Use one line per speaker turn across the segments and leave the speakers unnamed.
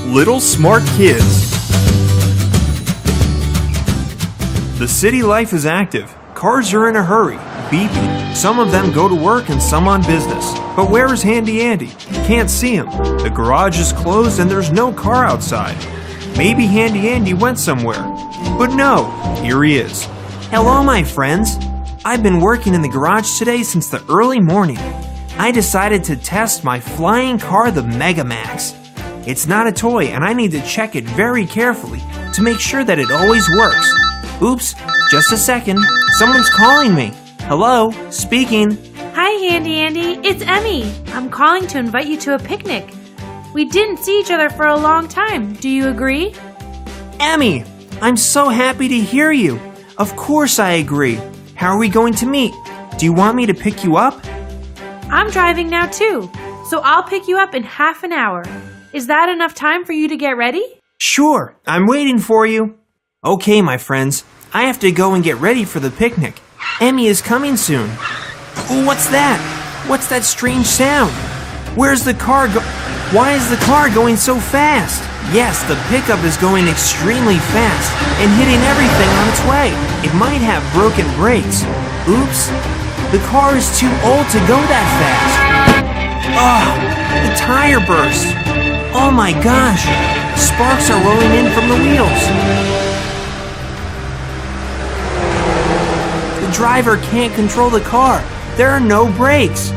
Little Smart Kids. The city life is active. Cars are in a hurry, beeping. Some of them go to work and some on business. But where is Handy Andy? Can't see him. The garage is closed and there's no car outside. Maybe Handy Andy went somewhere. But no, here he is.
Hello, my friends. I've been working in the garage today since the early morning. I decided to test my flying car, the Megamax. It's not a toy and I need to check it very carefully to make sure that it always works. Oops, just a second. Someone's calling me. Hello, speaking.
Hi, Handy Andy. It's Emmy. I'm calling to invite you to a picnic. We didn't see each other for a long time. Do you agree?
Emmy, I'm so happy to hear you. Of course I agree. How are we going to meet? Do you want me to pick you up?
I'm driving now too, so I'll pick you up in half an hour. Is that enough time for you to get ready?
Sure, I'm waiting for you. Okay, my friends, I have to go and get ready for the picnic. Emmy is coming soon. Oh, what's that? What's that strange sound? Where's the car Why is the car going so fast? Yes, the pickup is going extremely fast and hitting everything on its way. It might have broken brakes. Oops, the car is too old to go that fast. Oh, the tire burst. Oh my gosh, sparks are rolling in from the wheels. The driver can't control the car. There are no brakes.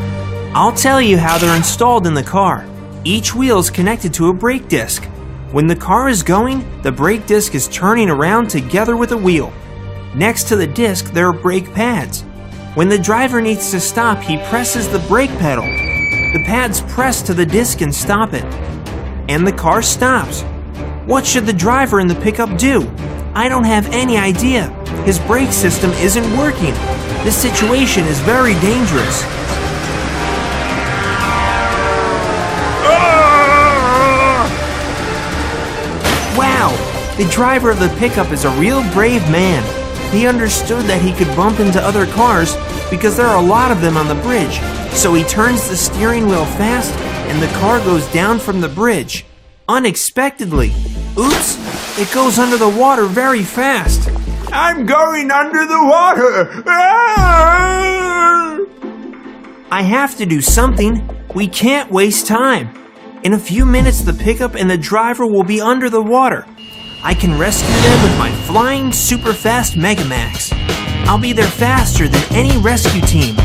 I'll tell you how they're installed in the car. Each wheel is connected to a brake disc. When the car is going, the brake disc is turning around together with a wheel. Next to the disc, there are brake pads. When the driver needs to stop, he presses the brake pedal. The pads press to the disc and stop it. And the car stops. What should the driver in the pickup do? I don't have any idea. His brake system isn't working. This situation is very dangerous. Wow, the driver of the pickup is a real brave man. He understood that he could bump into other cars because there are a lot of them on the bridge. So he turns the steering wheel fast and the car goes down from the bridge. Unexpectedly. Oops, it goes under the water very fast.
I'm going under the water!
I have to do something. We can't waste time. In a few minutes, the pickup and the driver will be under the water. I can rescue them with my flying super fast Megamax. I'll be there faster than any rescue team.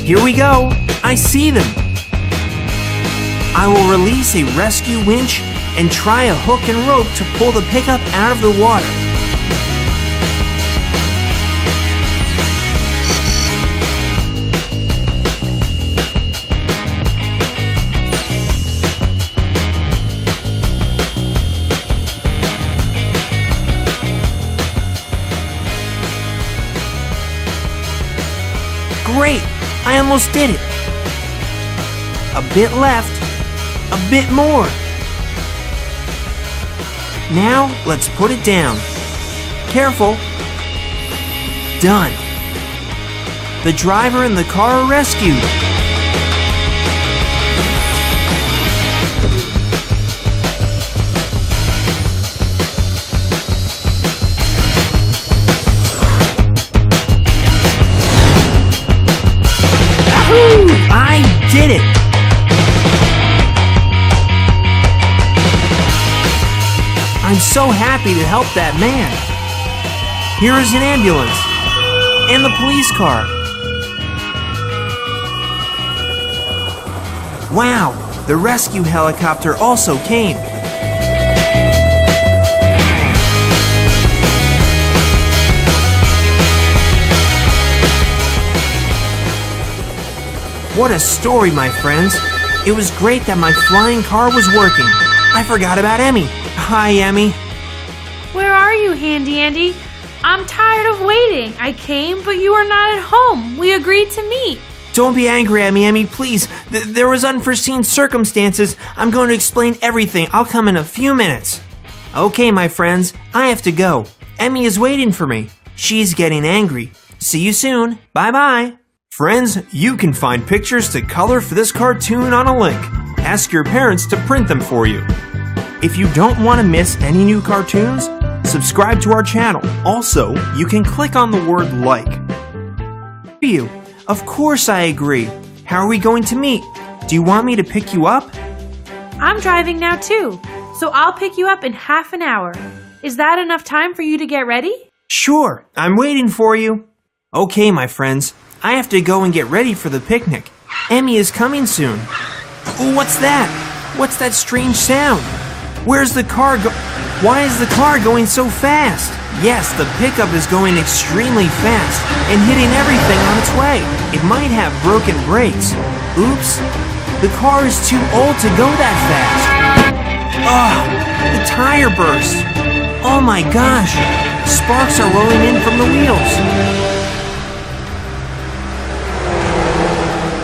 Here we go. I see them. I will release a rescue winch and try a hook and rope to pull the pickup out of the water. Great! I almost did it. A bit left. A bit more. Now, let's put it down. Careful. Done. The driver and the car are rescued. Yahoo! I did it! I'm so happy to help that man. Here is an ambulance and the police car. Wow, the rescue helicopter also came. What a story, my friends. It was great that my flying car was working. I forgot about Emmy. Hi, Emmy.
Where are you, Handy Andy? I'm tired of waiting. I came, but you are not at home. We agreed to meet.
Don't be angry at me, Emmy, please. There was unforeseen circumstances. I'm going to explain everything. I'll come in a few minutes. Okay, my friends, I have to go. Emmy is waiting for me. She's getting angry. See you soon. Bye-bye.
Friends, you can find pictures to color for this cartoon on a link Ask your parents to print them for you. If you don't want to miss any new cartoons, subscribe to our channel. Also, you can click on the word like.
You. Of course I agree. How are we going to meet? Do you want me to pick you up?
I'm driving now too, so I'll pick you up in half an hour. Is that enough time for you to get ready?
Sure, I'm waiting for you. Okay, my friends, I have to go and get ready for the picnic. Emmy is coming soon. Oh, what's that? What's that strange sound? Where's the car go? Why is the car going so fast? Yes, the pickup is going extremely fast and hitting everything on its way. It might have broken brakes. Oops, the car is too old to go that fast. Ugh, the tire burst. Oh my gosh, sparks are rolling in from the wheels.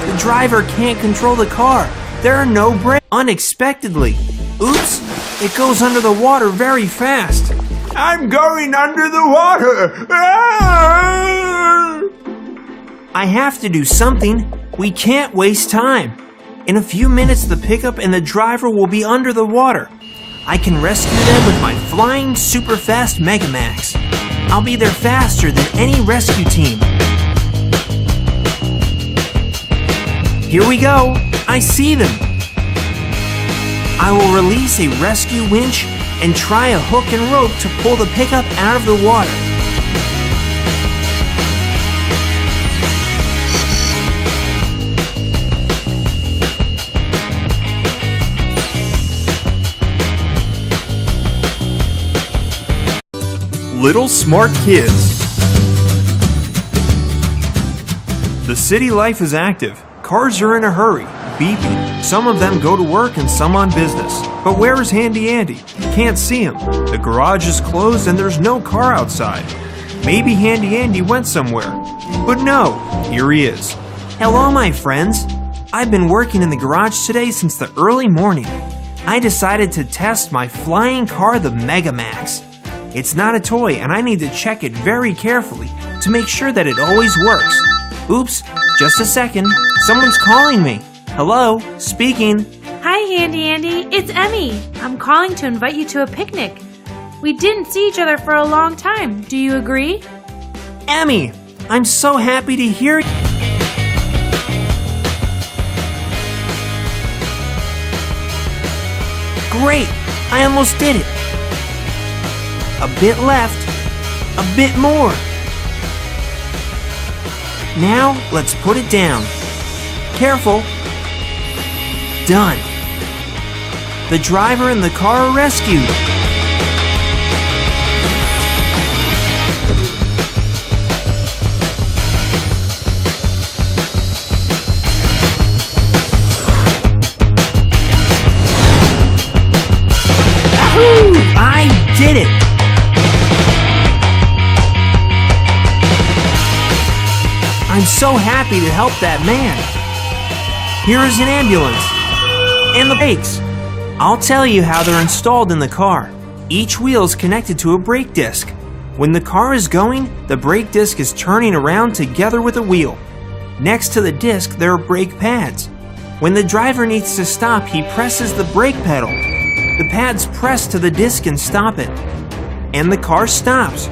The driver can't control the car. There are no brakes. Unexpectedly. Oops, it goes under the water very fast.
I'm going under the water!
I have to do something. We can't waste time. In a few minutes, the pickup and the driver will be under the water. I can rescue them with my flying super fast Megamax. I'll be there faster than any rescue team. Here we go. I see them. I will release a rescue winch and try a hook and rope to pull the pickup out of the water.
Little smart kids. The city life is active. Cars are in a hurry, beeping. Some of them go to work and some on business. But where is Handy Andy? Can't see him. The garage is closed and there's no car outside. Maybe Handy Andy went somewhere. But no, here he is.
Hello, my friends. I've been working in the garage today since the early morning. I decided to test my flying car, the Megamax. It's not a toy and I need to check it very carefully to make sure that it always works. Oops, just a second. Someone's calling me. Hello, speaking.
Hi, Handy Andy. It's Emmy. I'm calling to invite you to a picnic. We didn't see each other for a long time. Do you agree?
Emmy, I'm so happy to hear you. Great, I almost did it. A bit left, a bit more. Now, let's put it down. Careful. Done. The driver and the car are rescued. Woo! I did it! I'm so happy to help that man. Here is an ambulance. And the brakes. I'll tell you how they're installed in the car. Each wheel is connected to a brake disc. When the car is going, the brake disc is turning around together with a wheel. Next to the disc, there are brake pads. When the driver needs to stop, he presses the brake pedal. The pads press to the disc and stop it. And the car stops.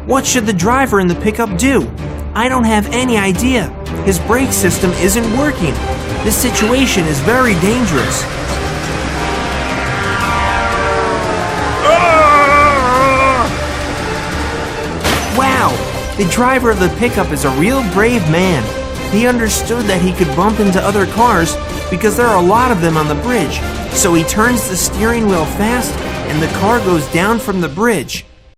What should the driver in the pickup do? I don't have any idea. His brake system isn't working. This situation is very dangerous. Wow, the driver of the pickup is a real brave man. He understood that he could bump into other cars because there are a lot of them on the bridge. So he turns the steering wheel fast and the car goes down from the bridge.